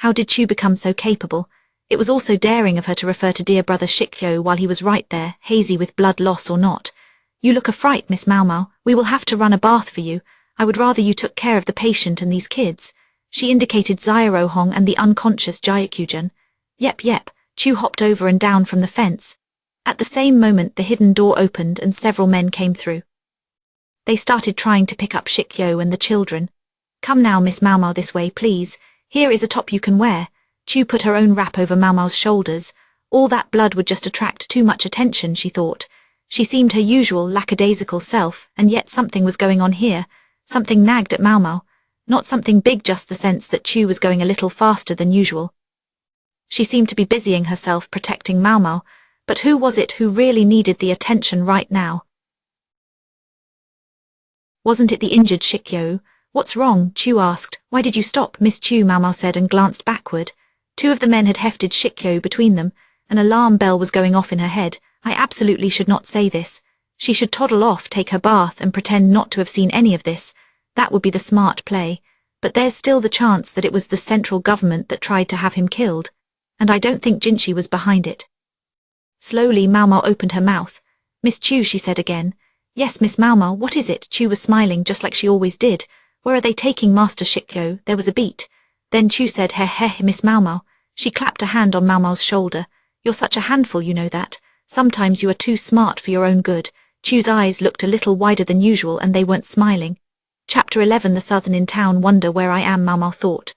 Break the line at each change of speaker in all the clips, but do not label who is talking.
How did Chu become so capable? It was also daring of her to refer to dear brother Shikyo while he was right there, hazy with blood loss or not. You look a fright, Miss Maomao. We will have to run a bath for you. I would rather you took care of the patient and these kids. She indicated Zyrohong and the unconscious Jayakujin. Yep. Chu hopped over and down from the fence. At the same moment the hidden door opened and several men came through. They started trying to pick up Shikyo and the children. Come now, Miss Maomao, this way, please. Here is a top you can wear. Chu put her own wrap over Maomao's shoulders. All that blood would just attract too much attention, she thought. She seemed her usual lackadaisical self, and yet something was going on here. Something nagged at Maomao. Not something big, just the sense that Chu was going a little faster than usual. She seemed to be busying herself protecting Maomao, but who was it who really needed the attention right now? Wasn't it the injured Shikyo? What's wrong? Chu asked. Why did you stop, Miss Chu? Maomao said and glanced backward. Two of the men had hefted Shikyo between them. An alarm bell was going off in her head. I absolutely should not say this. She should toddle off, take her bath, and pretend not to have seen any of this. That would be the smart play. But there's still the chance that it was the central government that tried to have him killed. And I don't think Jinchi was behind it. Slowly, Maomao opened her mouth. Miss Chu, she said again. Yes, Miss Maomao, what is it? Chu was smiling just like she always did. Where are they taking Master Shikyo? There was a beat. Then Chu said, Heh, Miss Maomao. She clapped a hand on Maomao's shoulder. You're such a handful, you know that. Sometimes you are too smart for your own good. Chu's eyes looked a little wider than usual and they weren't smiling. Chapter 11. The Southern in town wonder where I am, Maomao thought.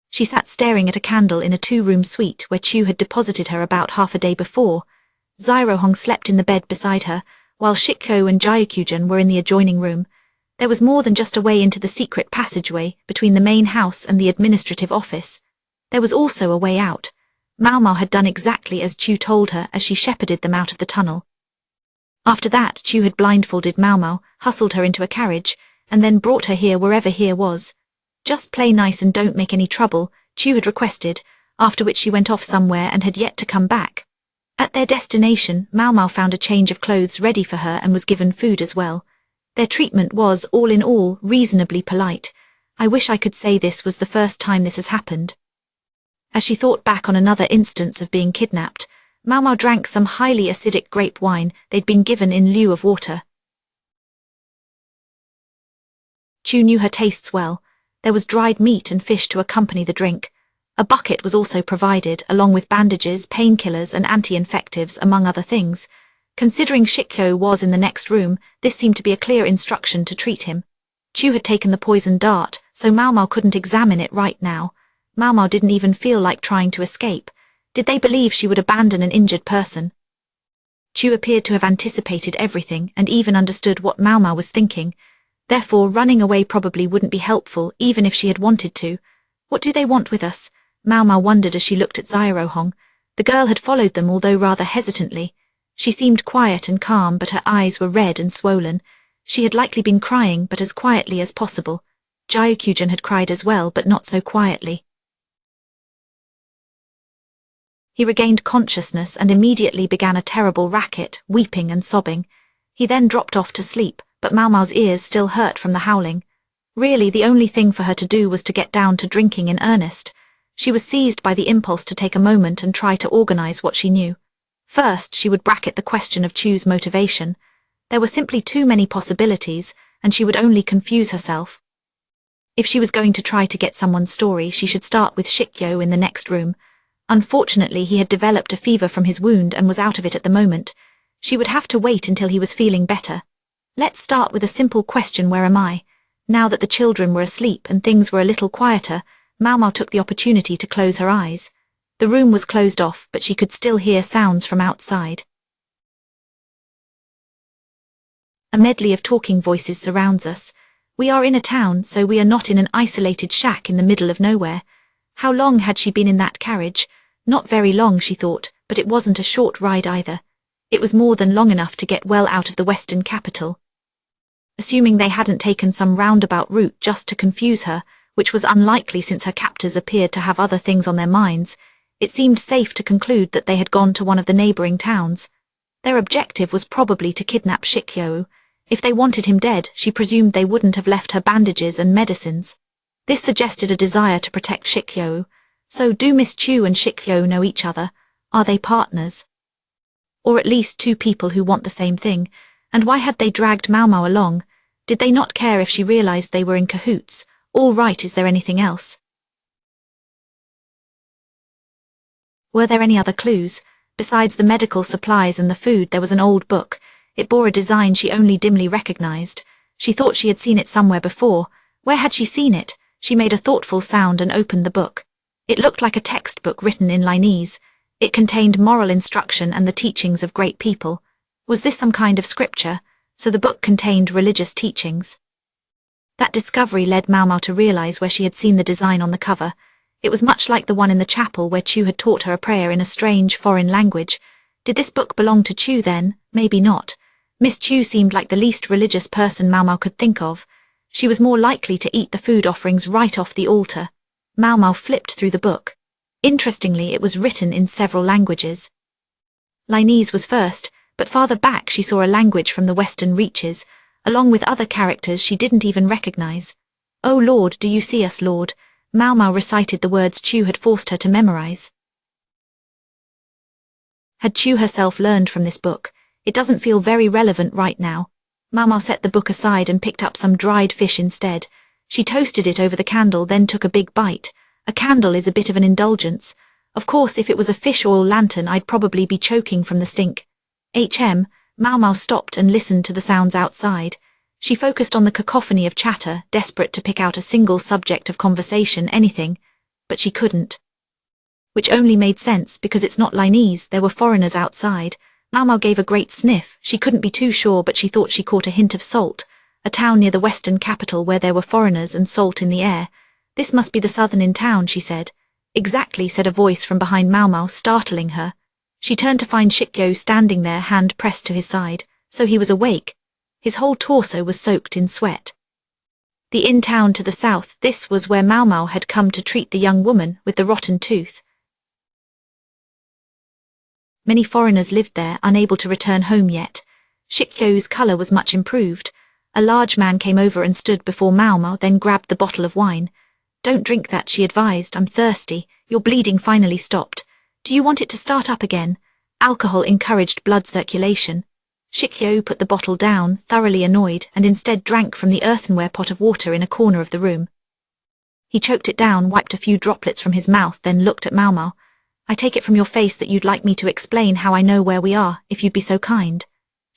She sat staring at a candle in a two-room suite where Chu had deposited her about half a day before. Zyrohong slept in the bed beside her, while Shikyo and Jayakujin were in the adjoining room. There was more than just a way into the secret passageway between the main house and the administrative office. There was also a way out. Maomao had done exactly as Chu told her as she shepherded them out of the tunnel. After that, Chu had blindfolded Maomao, hustled her into a carriage, and then brought her here wherever here was. Just play nice and don't make any trouble, Chu had requested, after which she went off somewhere and had yet to come back. At their destination, Maomao found a change of clothes ready for her and was given food as well. Their treatment was, all in all, reasonably polite. I wish I could say this was the first time this has happened. As she thought back on another instance of being kidnapped, Maomao drank some highly acidic grape wine they'd been given in lieu of water. Chu knew her tastes well. There was dried meat and fish to accompany the drink. A bucket was also provided, along with bandages, painkillers and anti-infectives, among other things. Considering Shikyo was in the next room, this seemed to be a clear instruction to treat him. Chu had taken the poison dart, so Maomao couldn't examine it right now. Maomao didn't even feel like trying to escape. Did they believe she would abandon an injured person? Chu appeared to have anticipated everything and even understood what Maomao was thinking. Therefore, running away probably wouldn't be helpful, even if she had wanted to. What do they want with us? Maomao wondered as she looked at Zyrohong. The girl had followed them, although rather hesitantly. She seemed quiet and calm, but her eyes were red and swollen. She had likely been crying, but as quietly as possible. Jayakujin had cried as well, but not so quietly. He regained consciousness and immediately began a terrible racket, weeping and sobbing. He then dropped off to sleep, but Maomao's ears still hurt from the howling. Really, the only thing for her to do was to get down to drinking in earnest. She was seized by the impulse to take a moment and try to organize what she knew. First, she would bracket the question of Chu's motivation. There were simply too many possibilities, and she would only confuse herself. If she was going to try to get someone's story, she should start with Shikyo in the next room. Unfortunately, he had developed a fever from his wound and was out of it at the moment. She would have to wait until he was feeling better. Let's start with a simple question: where am I? Now that the children were asleep and things were a little quieter, Maomao took the opportunity to close her eyes. The room was closed off, but she could still hear sounds from outside. A medley of talking voices surrounds us. We are in a town, so we are not in an isolated shack in the middle of nowhere. How long had she been in that carriage? Not very long, she thought, but it wasn't a short ride either. It was more than long enough to get well out of the western capital. Assuming they hadn't taken some roundabout route just to confuse her, which was unlikely since her captors appeared to have other things on their minds, it seemed safe to conclude that they had gone to one of the neighboring towns. Their objective was probably to kidnap Shikyo. If they wanted him dead, she presumed they wouldn't have left her bandages and medicines. This suggested a desire to protect Shikyo. So do Miss Chu and Shikyo know each other? Are they partners? Or at least two people who want the same thing? And why had they dragged Maomao along? Did they not care if she realized they were in cahoots? All right, is there anything else? Were there any other clues? Besides the medical supplies and the food, there was an old book. It bore a design she only dimly recognized. She thought she had seen it somewhere before. Where had she seen it? She made a thoughtful sound and opened the book. It looked like a textbook written in Linese. It contained moral instruction and the teachings of great people. Was this some kind of scripture? So the book contained religious teachings. That discovery led Maomao to realize where she had seen the design on the cover. It was much like the one in the chapel where Chu had taught her a prayer in a strange foreign language. Did this book belong to Chu then? Maybe not. Miss Chu seemed like the least religious person Maomao could think of. She was more likely to eat the food offerings right off the altar. Maomao flipped through the book. Interestingly, it was written in several languages. Linese was first, but farther back she saw a language from the western reaches, along with other characters she didn't even recognize. "Oh Lord, do you see us, Lord?" Maomao recited the words Chu had forced her to memorize. Had Chu herself learned from this book? It doesn't feel very relevant right now. Maomao set the book aside and picked up some dried fish instead. She toasted it over the candle, then took a big bite. A candle is a bit of an indulgence. Of course, if it was a fish oil lantern, I'd probably be choking from the stink. Maomao stopped and listened to the sounds outside. She focused on the cacophony of chatter, desperate to pick out a single subject of conversation, anything. But she couldn't. Which only made sense, because it's not Linese, there were foreigners outside. Maomao gave a great sniff. She couldn't be too sure, but she thought she caught a hint of salt. A town near the western capital where there were foreigners and salt in the air. "This must be the southern in town," she said. "Exactly," said a voice from behind Maomao, startling her. She turned to find Shikyo standing there, hand pressed to his side. So he was awake. His whole torso was soaked in sweat. The inn-town to the south, this was where Maomao had come to treat the young woman with the rotten tooth. Many foreigners lived there, unable to return home yet. Shikyo's color was much improved. A large man came over and stood before Maomao, then grabbed the bottle of wine. "Don't drink that," she advised. "I'm thirsty. Your bleeding finally stopped. Do you want it to start up again?" Alcohol encouraged blood circulation. Shikyo put the bottle down, thoroughly annoyed, and instead drank from the earthenware pot of water in a corner of the room. He choked it down, wiped a few droplets from his mouth, then looked at Maomao. "I take it from your face that you'd like me to explain how I know where we are, if you'd be so kind."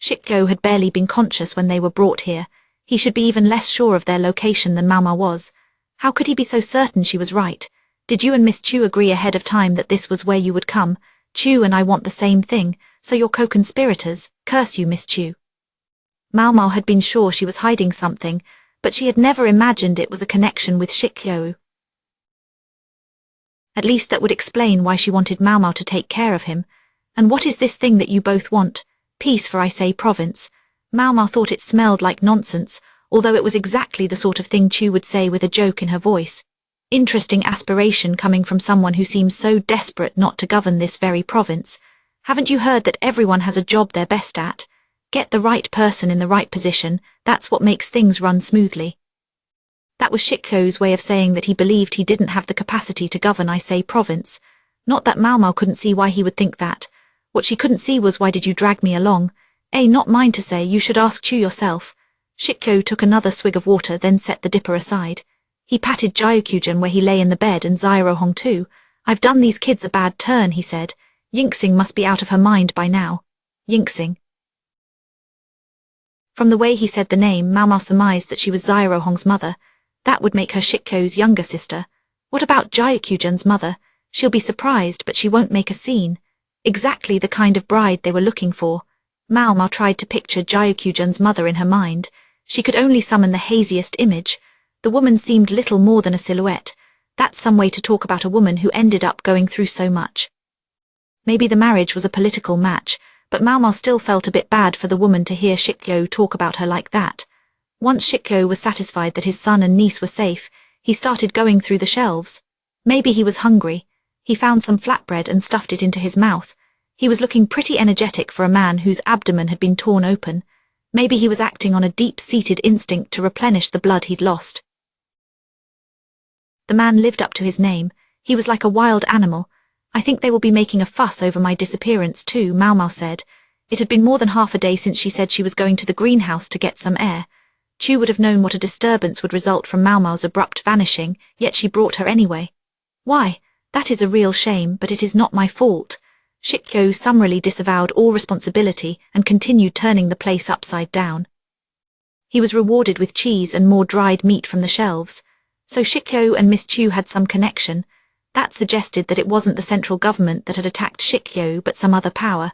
Shikyo had barely been conscious when they were brought here. He should be even less sure of their location than Maomao was. How could he be so certain she was right? "Did you and Miss Chu agree ahead of time that this was where you would come? Chu and I want the same thing, so you're co-conspirators. Curse you, Miss Chu." Maomao had been sure she was hiding something, but she had never imagined it was a connection with Shikyo. At least that would explain why she wanted Maomao to take care of him. "And what is this thing that you both want? Peace for, I say, province." Maomao thought it smelled like nonsense, although it was exactly the sort of thing Chu would say with a joke in her voice. Interesting aspiration coming from someone who seems so desperate not to govern this very province. Haven't you heard that everyone has a job they're best at? Get the right person in the right position, that's what makes things run smoothly. That was Shikyo's way of saying that he believed he didn't have the capacity to govern I say province. Not that Maomao couldn't see why he would think that. What she couldn't see was, why did you drag me along? Not mine to say, you should ask Chu yourself. Shikyo took another swig of water, then set the dipper aside. He patted Gyokujin where he lay in the bed, and Zyrohong too. "I've done these kids a bad turn," he said. "Yinxing must be out of her mind by now." Yinxing. From the way he said the name, Maomao surmised that she was Zyrohong's mother. That would make her Shikyo's younger sister. What about Gyokujin's mother? She'll be surprised, but she won't make a scene. Exactly the kind of bride they were looking for. Maomao tried to picture Gyokujin's mother in her mind. She could only summon the haziest image. The woman seemed little more than a silhouette. That's some way to talk about a woman who ended up going through so much. Maybe the marriage was a political match, but Maomao still felt a bit bad for the woman to hear Shikyo talk about her like that. Once Shikyo was satisfied that his son and niece were safe, he started going through the shelves. Maybe he was hungry. He found some flatbread and stuffed it into his mouth. He was looking pretty energetic for a man whose abdomen had been torn open. Maybe he was acting on a deep-seated instinct to replenish the blood he'd lost. The man lived up to his name. He was like a wild animal. I think they will be making a fuss over my disappearance too, Maomao said. It had been more than half a day since she said she was going to the greenhouse to get some air. Chu would have known what a disturbance would result from Maomao's abrupt vanishing, yet she brought her anyway. Why, that is a real shame, but it is not my fault. Shikyo summarily disavowed all responsibility and continued turning the place upside down. He was rewarded with cheese and more dried meat from the shelves. So Shikyo and Miss Chu had some connection. That suggested that it wasn't the central government that had attacked Shikyo but some other power.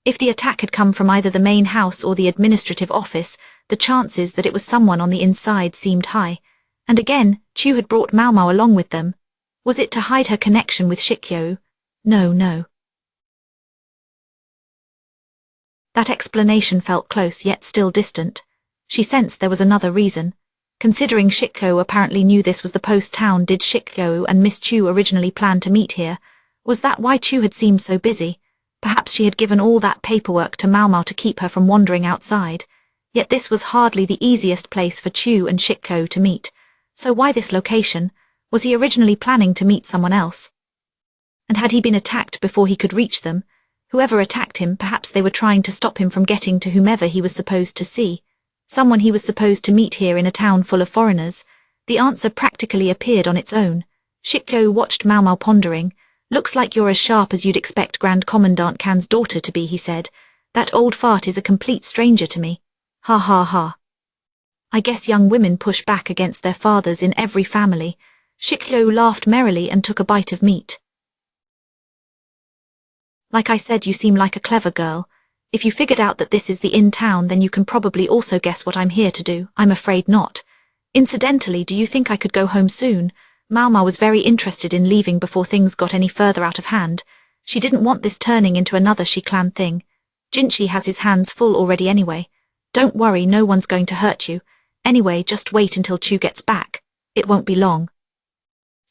If the attack had come from either the main house or the administrative office, the chances that it was someone on the inside seemed high. And again, Chu had brought Maomao along with them. Was it to hide her connection with Shikyo? No. That explanation felt close yet still distant. She sensed there was another reason. Considering Shikyo apparently knew this was the post town, did Shikyo and Miss Chu originally plan to meet here? Was that why Chu had seemed so busy? Perhaps she had given all that paperwork to Maomao to keep her from wandering outside. Yet this was hardly the easiest place for Chu and Shikyo to meet. So why this location? Was he originally planning to meet someone else? And had he been attacked before he could reach them? Whoever attacked him, perhaps they were trying to stop him from getting to whomever he was supposed to see. Someone he was supposed to meet here in a town full of foreigners. The answer practically appeared on its own. Shikyo watched Maomao pondering. Looks like you're as sharp as you'd expect Grand Commandant Kan's daughter to be, he said. That old fart is a complete stranger to me. Ha ha ha. I guess young women push back against their fathers in every family. Shikyo laughed merrily and took a bite of meat. Like I said, you seem like a clever girl. If you figured out that this is the inn town, then you can probably also guess what I'm here to do. I'm afraid not. Incidentally, do you think I could go home soon? Maomao was very interested in leaving before things got any further out of hand. She didn't want this turning into another Shi-clan thing. Jinchi has his hands full already anyway. Don't worry, no one's going to hurt you. Anyway, just wait until Chu gets back. It won't be long.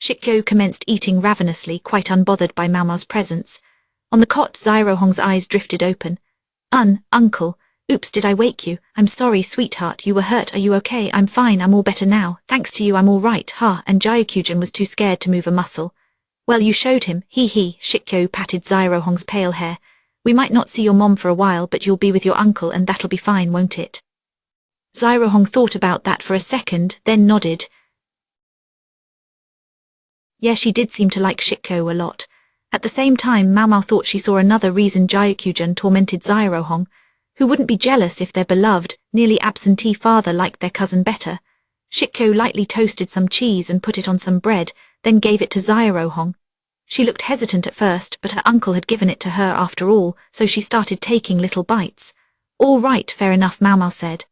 Shikyo commenced eating ravenously, quite unbothered by Maomao's presence. On the cot, Zyrohong's eyes drifted open. Uncle. Oops, did I wake you? I'm sorry, sweetheart, you were hurt. Are you okay? I'm fine, I'm all better now. Thanks to you, I'm all right, and Jayakujin was too scared to move a muscle. Well, you showed him, hee. Shikyo patted Zyrohong's pale hair. We might not see your mom for a while, but you'll be with your uncle and that'll be fine, won't it? Zyrohong thought about that for a second, then nodded. Yeah, she did seem to like Shikyo a lot. At the same time, Maomao thought she saw another reason Jayakujin tormented Zyrohong. Who wouldn't be jealous if their beloved, nearly absentee father liked their cousin better? Shikyo lightly toasted some cheese and put it on some bread, then gave it to Zyrohong. She looked hesitant at first, but her uncle had given it to her after all, so she started taking little bites. All right, fair enough, Maomao said.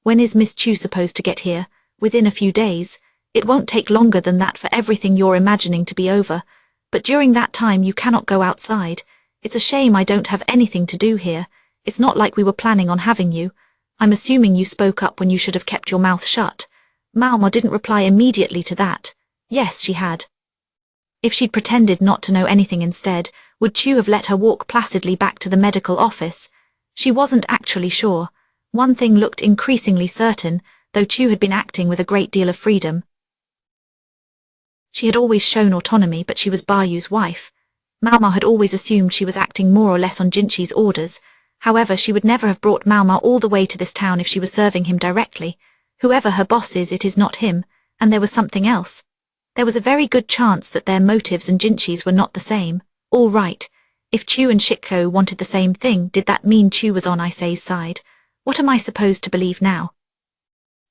When is Miss Chu supposed to get here? Within a few days. It won't take longer than that for everything you're imagining to be over. But during that time you cannot go outside. It's a shame I don't have anything to do here. It's not like we were planning on having you. I'm assuming you spoke up when you should have kept your mouth shut. Maomao didn't reply immediately to that. Yes, she had. If she'd pretended not to know anything instead, would Chu have let her walk placidly back to the medical office? She wasn't actually sure. One thing looked increasingly certain, though Chu had been acting with a great deal of freedom. She had always shown autonomy, but she was Bayu's wife. Maomao had always assumed she was acting more or less on Jinchi's orders. However, she would never have brought Maomao all the way to this town if she was serving him directly. Whoever her boss is, it is not him, and there was something else. There was a very good chance that their motives and Jinchi's were not the same. All right. If Chu and Shikyo wanted the same thing, did that mean Chu was on Issei's side? What am I supposed to believe now?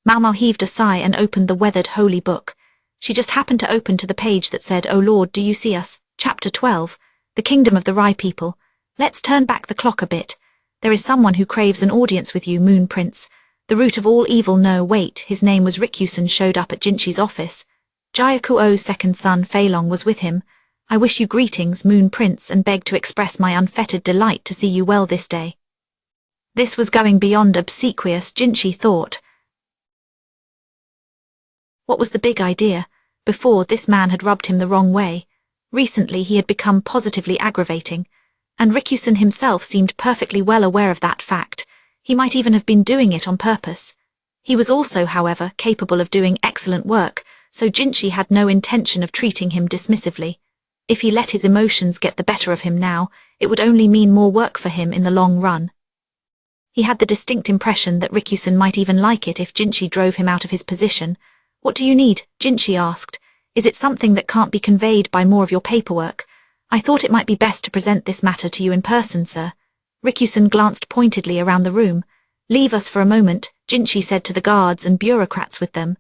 Maomao heaved a sigh and opened the weathered holy book. She just happened to open to the page that said, "Oh Lord, do you see us? Chapter 12. The Kingdom of the Rai People. Let's turn back the clock a bit. There is someone who craves an audience with you, Moon Prince. The root of all evil. No, wait, his name was Rikusen. Showed up at Jinchi's office. Jayakuo's second son, Feilong, was with him. I wish you greetings, Moon Prince, and beg to express my unfettered delight to see you well this day." This was going beyond obsequious, Jinchi thought. What was the big idea? Before, this man had rubbed him the wrong way. Recently he had become positively aggravating. And Rikusen himself seemed perfectly well aware of that fact. He might even have been doing it on purpose. He was also, however, capable of doing excellent work, so Jinchi had no intention of treating him dismissively. If he let his emotions get the better of him now, it would only mean more work for him in the long run. He had the distinct impression that Rikusen might even like it if Jinchi drove him out of his position. "What do you need?" Jinchi asked. "Is it something that can't be conveyed by more of your paperwork? I thought it might be best to present this matter to you in person, sir." Rikusen glanced pointedly around the room. "Leave us for a moment," Jinchi said to the guards and bureaucrats with them.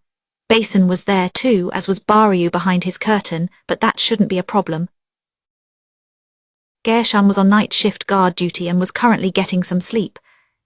Basin was there too, as was Baryu behind his curtain, but that shouldn't be a problem. Gershan was on night shift guard duty and was currently getting some sleep.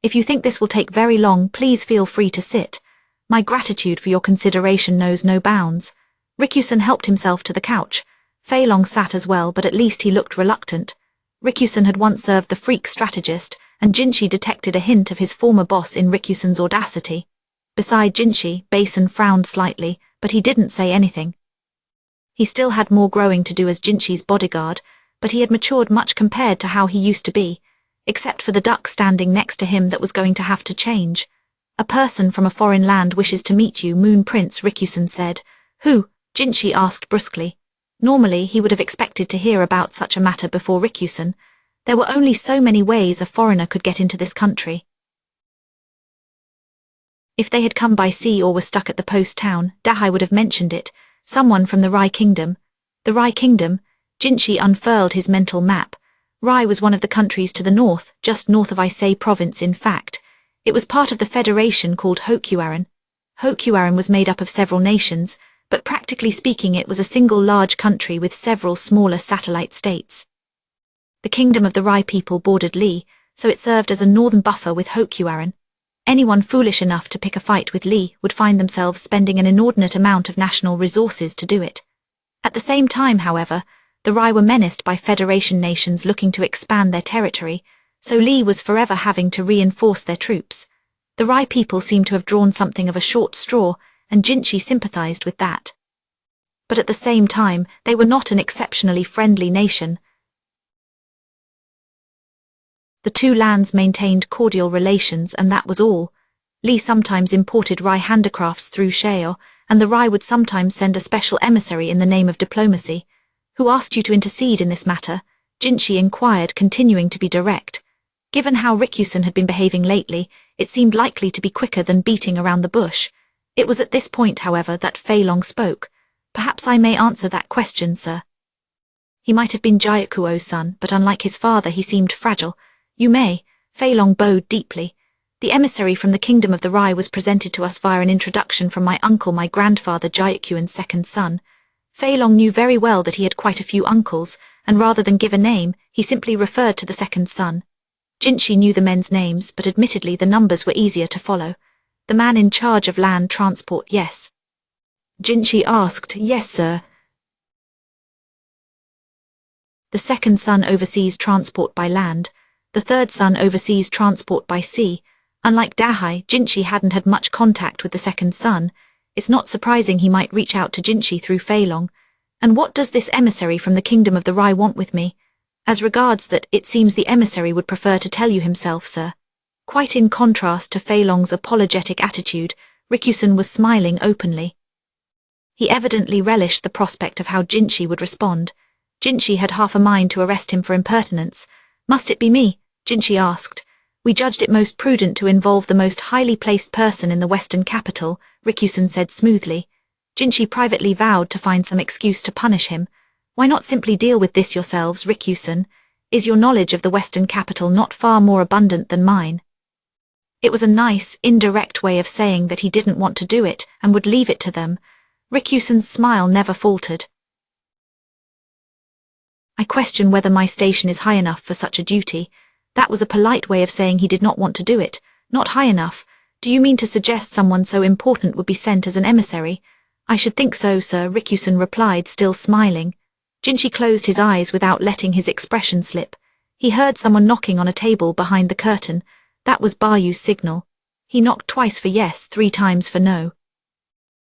"If you think this will take very long, please feel free to sit. My gratitude for your consideration knows no bounds." Rikusen helped himself to the couch. Fei Long sat as well, but at least he looked reluctant. Rikusen had once served the freak strategist, and Jinchi detected a hint of his former boss in Rikusen's audacity. Beside Jinchi, Basin frowned slightly, but he didn't say anything. He still had more growing to do as Jinchi's bodyguard, but he had matured much compared to how he used to be, except for the duck standing next to him that was going to have to change. "A person from a foreign land wishes to meet you, Moon Prince," Rikusen said. "Who?" Jinchi asked brusquely. Normally, he would have expected to hear about such a matter before Rikusen. There were only so many ways a foreigner could get into this country. If they had come by sea or were stuck at the post town, Dahai would have mentioned it. Someone from the Rai Kingdom. The Rai Kingdom? Jinchi unfurled his mental map. Rai was one of the countries to the north, just north of Ise province in fact. It was part of the federation called Hokuaren. Hokuaren was made up of several nations, but practically speaking it was a single large country with several smaller satellite states. The kingdom of the Rai people bordered Li, so it served as a northern buffer with Hokuaren. Anyone foolish enough to pick a fight with Li would find themselves spending an inordinate amount of national resources to do it. At the same time, however, the Rai were menaced by Federation nations looking to expand their territory, so Li was forever having to reinforce their troops. The Rai people seemed to have drawn something of a short straw, and Jinchi sympathized with that. But at the same time, they were not an exceptionally friendly nation. The two lands maintained cordial relations, and that was all. Li sometimes imported Rai handicrafts through Sheo, and the Rai would sometimes send a special emissary in the name of diplomacy. "Who asked you to intercede in this matter?" Jinchi inquired, continuing to be direct. Given how Rikusen had been behaving lately, it seemed likely to be quicker than beating around the bush. It was at this point, however, that Fei Long spoke. "Perhaps I may answer that question, sir." He might have been Jayakuo's son, but unlike his father he seemed fragile. "You may." Fei Long bowed deeply. "The emissary from the kingdom of the Rai was presented to us via an introduction from my uncle, my grandfather Jayakuan's second son." Fei Long knew very well that he had quite a few uncles, and rather than give a name, he simply referred to the second son. Jinchi knew the men's names, but admittedly the numbers were easier to follow. "The man in charge of land transport, yes?" Jinchi asked. "Yes, sir." "The second son oversees transport by land. The third son oversees transport by sea." Unlike Dahai, Jinchi hadn't had much contact with the second son. It's not surprising he might reach out to Jinchi through Fei Long. "And what does this emissary from the kingdom of the Rai want with me?" "As regards that, it seems the emissary would prefer to tell you himself, sir." Quite in contrast to Fei Long's apologetic attitude, Rikusen was smiling openly. He evidently relished the prospect of how Jinchi would respond. Jinchi had half a mind to arrest him for impertinence. "Must it be me?" Jinchi asked. "We judged it most prudent to involve the most highly placed person in the western capital," Rikusen said smoothly. Jinchi privately vowed to find some excuse to punish him. "Why not simply deal with this yourselves, Rikusen? Is your knowledge of the western capital not far more abundant than mine?" It was a nice, indirect way of saying that he didn't want to do it and would leave it to them. Rikusen's smile never faltered. "I question whether my station is high enough for such a duty." That was a polite way of saying he did not want to do it. "Not high enough? Do you mean to suggest someone so important would be sent as an emissary?" "I should think so, sir," Rikusen replied, still smiling. Jinchi closed his eyes without letting his expression slip. He heard someone knocking on a table behind the curtain. That was Baryu's signal. He knocked twice for yes, 3 times for no.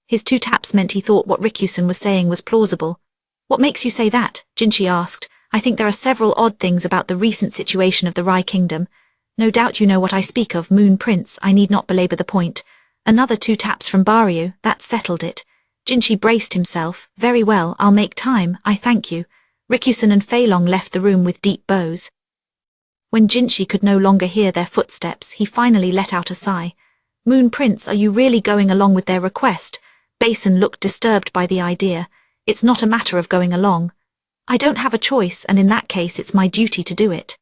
His 2 taps meant he thought what Rikusen was saying was plausible. "What makes you say that?" Jinchi asked. "I think there are several odd things about the recent situation of the Rai Kingdom. No doubt you know what I speak of, Moon Prince. I need not belabor the point." Another 2 taps from Baryu, that settled it. Jinshi braced himself. Very well, I'll make time, I thank you. Rikusen and Feilong left the room with deep bows. When Jinshi could no longer hear their footsteps, he finally let out a sigh. Moon Prince, are you really going along with their request? Basin looked disturbed by the idea. It's not a matter of going along. I don't have a choice, and in that case it's my duty to do it.